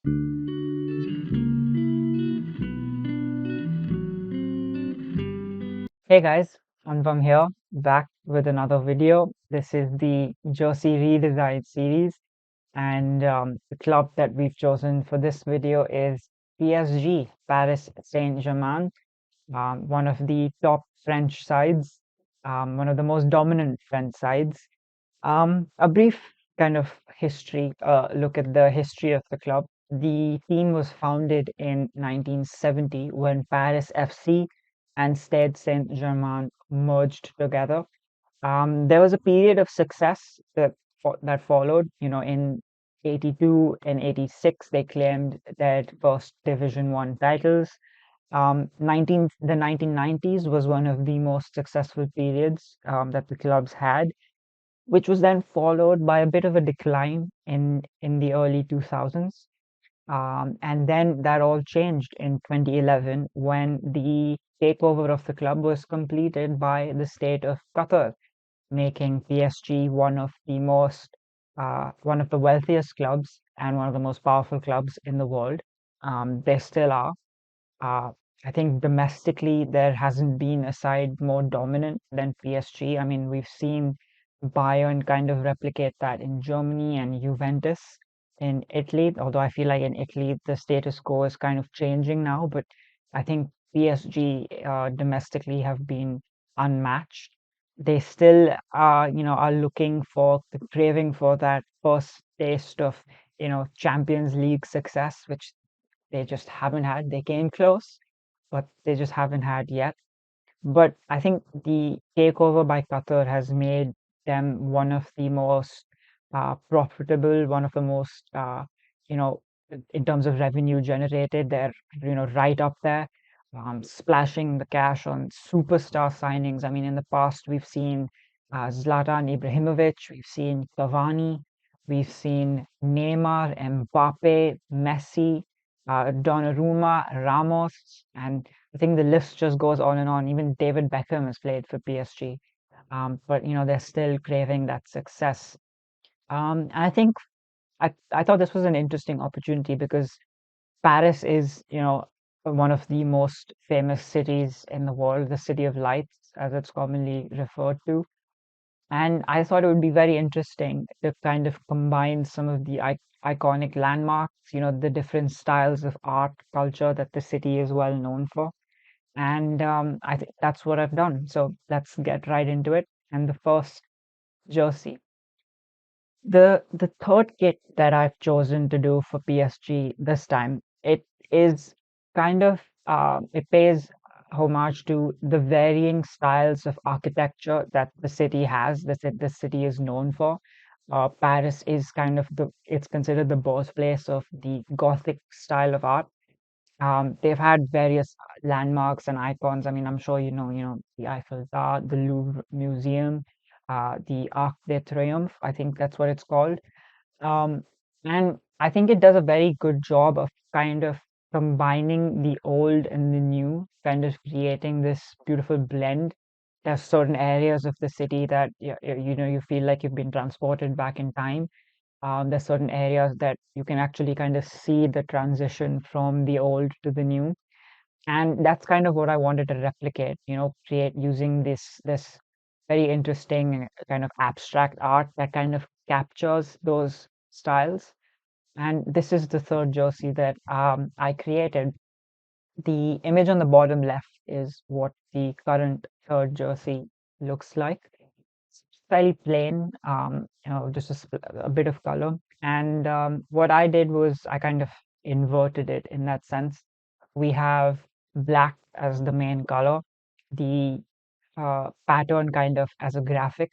Hey guys, Anupam here, back with another video. This is the Jersey Redesign series, and the club that we've chosen for this video is PSG, Paris Saint-Germain, one of the top French sides, one of the most dominant French sides. A brief kind of history, look at the history of the club. The team was founded in 1970 when Paris FC and Stade Saint-Germain merged together. There was a period of success that followed. In 82 and 86, they claimed their first Division One titles. 1990s was one of the most successful periods that the clubs had, which was then followed by a bit of a decline in the early 2000s. And then that all changed in 2011 when the takeover of the club was completed by the state of Qatar, making PSG one of the wealthiest clubs and one of the most powerful clubs in the world. They still are. Uh, I think domestically there hasn't been a side more dominant than PSG. I mean, we've seen Bayern kind of replicate that in Germany and Juventus in Italy, although I feel like in Italy the status quo is kind of changing now, but I think PSG domestically have been unmatched. They still are looking for the craving for that first taste of, Champions League success, which they just haven't had. They came close, but they just haven't had yet. But I think the takeover by Qatar has made them one of the most profitable, one of the most, you know, in terms of revenue generated. They're, right up there, splashing the cash on superstar signings. I mean, in the past, we've seen Zlatan Ibrahimovic, we've seen Cavani, we've seen Neymar, Mbappe, Messi, Donnarumma, Ramos, and I think the list just goes on and on. Even David Beckham has played for PSG, but they're still craving that success. And I think I thought this was an interesting opportunity because Paris is, one of the most famous cities in the world, the City of Lights, as it's commonly referred to. And I thought it would be very interesting to kind of combine some of the iconic landmarks, the different styles of art, culture that the city is well known for. And I think that's what I've done. So let's get right into it. And the first jersey. The third kit that I've chosen to do for PSG this time, it is kind of it pays homage to the varying styles of architecture that the city has, that the city is known for. Paris is kind of it's considered the birthplace of the Gothic style of art. They've had various landmarks and icons. I mean, I'm sure the Eiffel Tower, the Louvre Museum, the Arc de Triomphe. I think that's what it's called. Um, and I think it does a very good job of kind of combining the old and the new, kind of creating this beautiful blend. There's certain areas of the city that you feel like you've been transported back in time. There's certain areas that you can actually kind of see the transition from the old to the new, and that's kind of what I wanted to replicate. Create using this very interesting kind of abstract art that kind of captures those styles. And this is the third jersey that I created. The image on the bottom left is what the current third jersey looks like. It's fairly plain, just a bit of color. And what I did was I kind of inverted it in that sense. We have black as the main color, the pattern kind of as a graphic.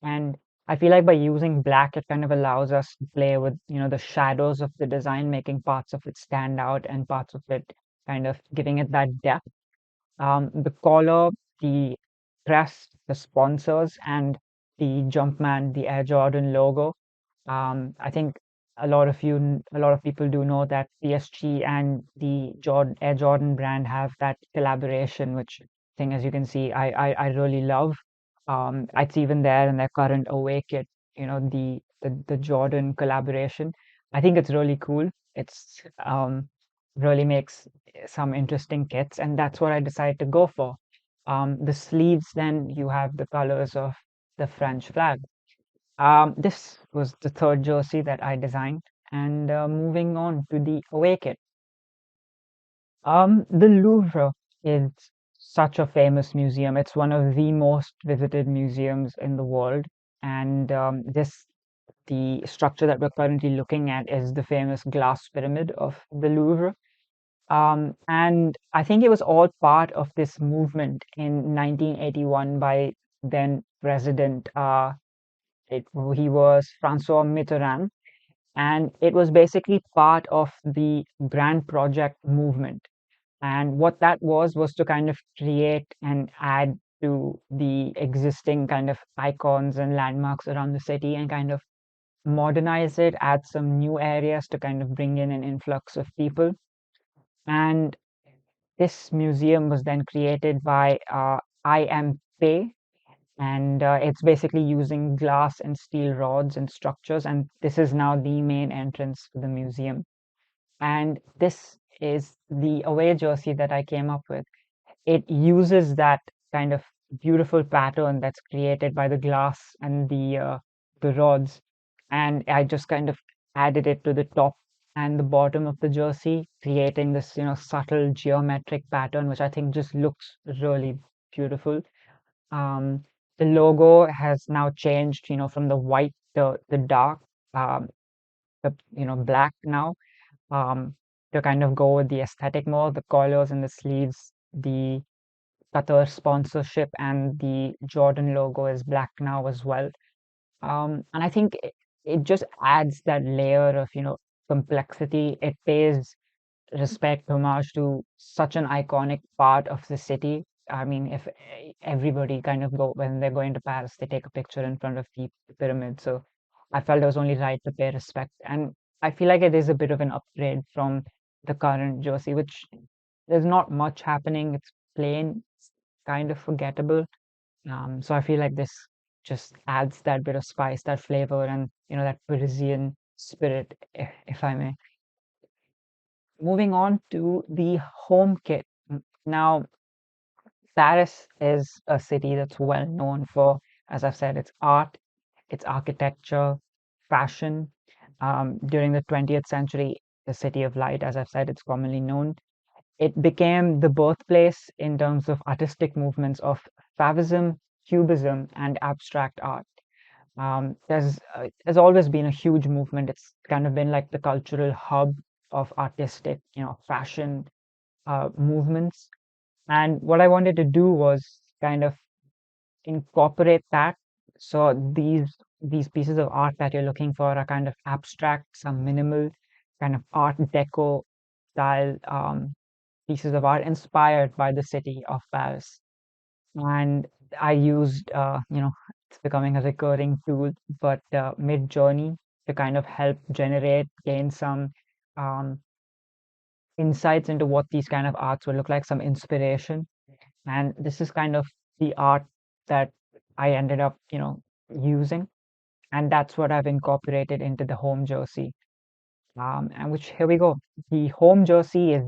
And I feel like by using black, it kind of allows us to play with, the shadows of the design, making parts of it stand out and parts of it kind of giving it that depth. The collar, the crest, the sponsors, and the Jumpman, the Air Jordan logo. I think a lot of people do know that PSG and the Air Jordan brand have that collaboration, which thing, as you can see, I really love. It's even there in their current away kit, the Jordan collaboration. I think it's really cool. It's really makes some interesting kits, and that's what I decided to go for. The sleeves, then you have the colors of the French flag. This was the third jersey that I designed, and moving on to the away kit. The Louvre is such a famous museum. It's one of the most visited museums in the world, and the structure that we're currently looking at is the famous glass pyramid of the Louvre. And I think it was all part of this movement in 1981 by then President, he was Francois Mitterrand, and it was basically part of the Grand Project movement. And what that was to kind of create and add to the existing kind of icons and landmarks around the city and kind of modernize it, add some new areas to kind of bring in an influx of people. And this museum was then created by IMP, and it's basically using glass and steel rods and structures. And this is now the main entrance to the museum. And this is the away jersey that I came up with. It uses that kind of beautiful pattern that's created by the glass and the rods, and I just kind of added it to the top and the bottom of the jersey, creating this subtle geometric pattern, which I think just looks really beautiful. Um, the logo has now changed, from the white to the dark, um, the black now, um, to kind of go with the aesthetic more. The collars and the sleeves, the Qatar sponsorship and the Jordan logo is black now as well. And I think it just adds that layer of, complexity. It pays respect, homage to such an iconic part of the city. I mean, if everybody kind of go when they're going to Paris, they take a picture in front of the pyramid. So I felt it was only right to pay respect. And I feel like it is a bit of an upgrade from the current jersey, which there's not much happening. It's plain, it's kind of forgettable. So I feel like this just adds that bit of spice, that flavor, and that Parisian spirit, if I may. Moving on to the home kit. Now, Paris is a city that's well known for, as I've said, its art, its architecture, fashion. During the 20th century, the City of Light, as I've said, it's commonly known. It became the birthplace in terms of artistic movements of Fauvism, Cubism, and abstract art. There's always been a huge movement. It's kind of been like the cultural hub of artistic, fashion movements. And what I wanted to do was kind of incorporate that. So these pieces of art that you're looking for are kind of abstract, some minimal, kind of art deco style pieces of art inspired by the city of Paris. And I used, it's becoming a recurring tool, but Mid-Journey to kind of help gain some um, insights into what these kind of arts will look like, some inspiration. And this is kind of the art that I ended up, using. And that's what I've incorporated into the home jersey. And which here we go. The home jersey is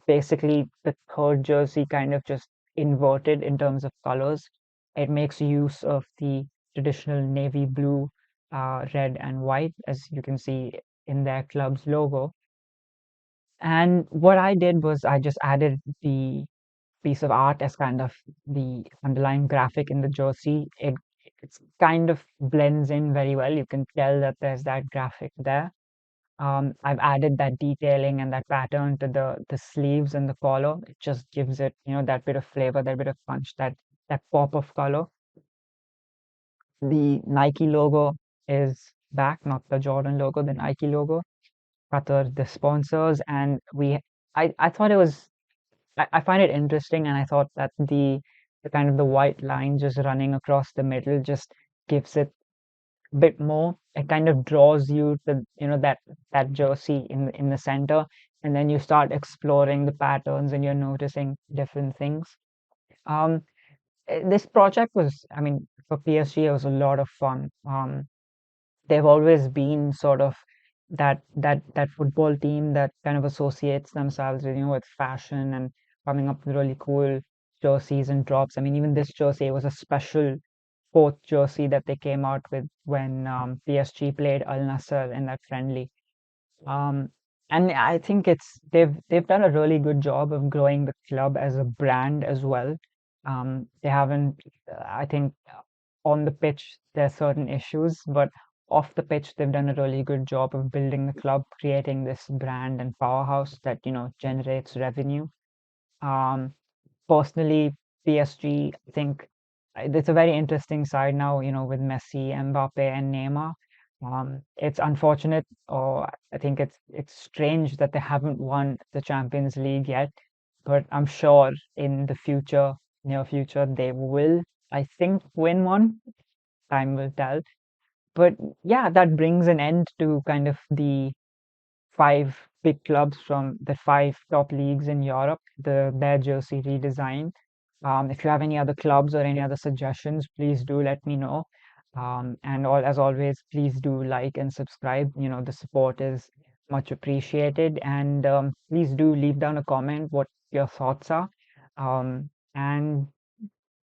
basically the third jersey kind of just inverted in terms of colors. It makes use of the traditional navy blue, red, and white, as you can see in their club's logo. And what I did was I just added the piece of art as kind of the underlying graphic in the jersey. It's kind of blends in very well. You can tell that there's that graphic there. I've added that detailing and that pattern to the sleeves and the collar. It just gives it, that bit of flavor, that bit of punch, that pop of color. The Nike logo is back, not the Jordan logo, the Nike logo. Qatar, the sponsors, and I thought it was, I find it interesting, and I thought that the kind of the white line just running across the middle just gives it bit more. It kind of draws you to, that jersey in the center, and then you start exploring the patterns and you're noticing different things. Um, this project was, I mean, for PSG, it was a lot of fun. They've always been sort of that football team that kind of associates themselves with, with fashion and coming up with really cool jerseys and drops. I mean, even this jersey was a special fourth jersey that they came out with when PSG played Al Nassr in that friendly. Um, and I think they've done a really good job of growing the club as a brand as well. They haven't, I think, on the pitch there's certain issues, but off the pitch they've done a really good job of building the club, creating this brand and powerhouse that generates revenue. Um, Personally, PSG, I think it's a very interesting side now, with Messi, Mbappe, and Neymar. It's unfortunate, or I think it's strange that they haven't won the Champions League yet, but I'm sure in the future, near future, they will, I think, win one. Time will tell. But yeah, that brings an end to kind of the five big clubs from the five top leagues in Europe, their jersey redesign. If you have any other clubs or any other suggestions, please do let me know. And as always, please do like and subscribe. The support is much appreciated. And please do leave down a comment what your thoughts are. And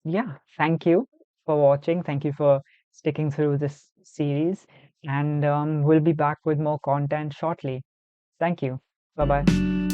yeah, thank you for watching. Thank you for sticking through this series. And we'll be back with more content shortly. Thank you. Bye bye.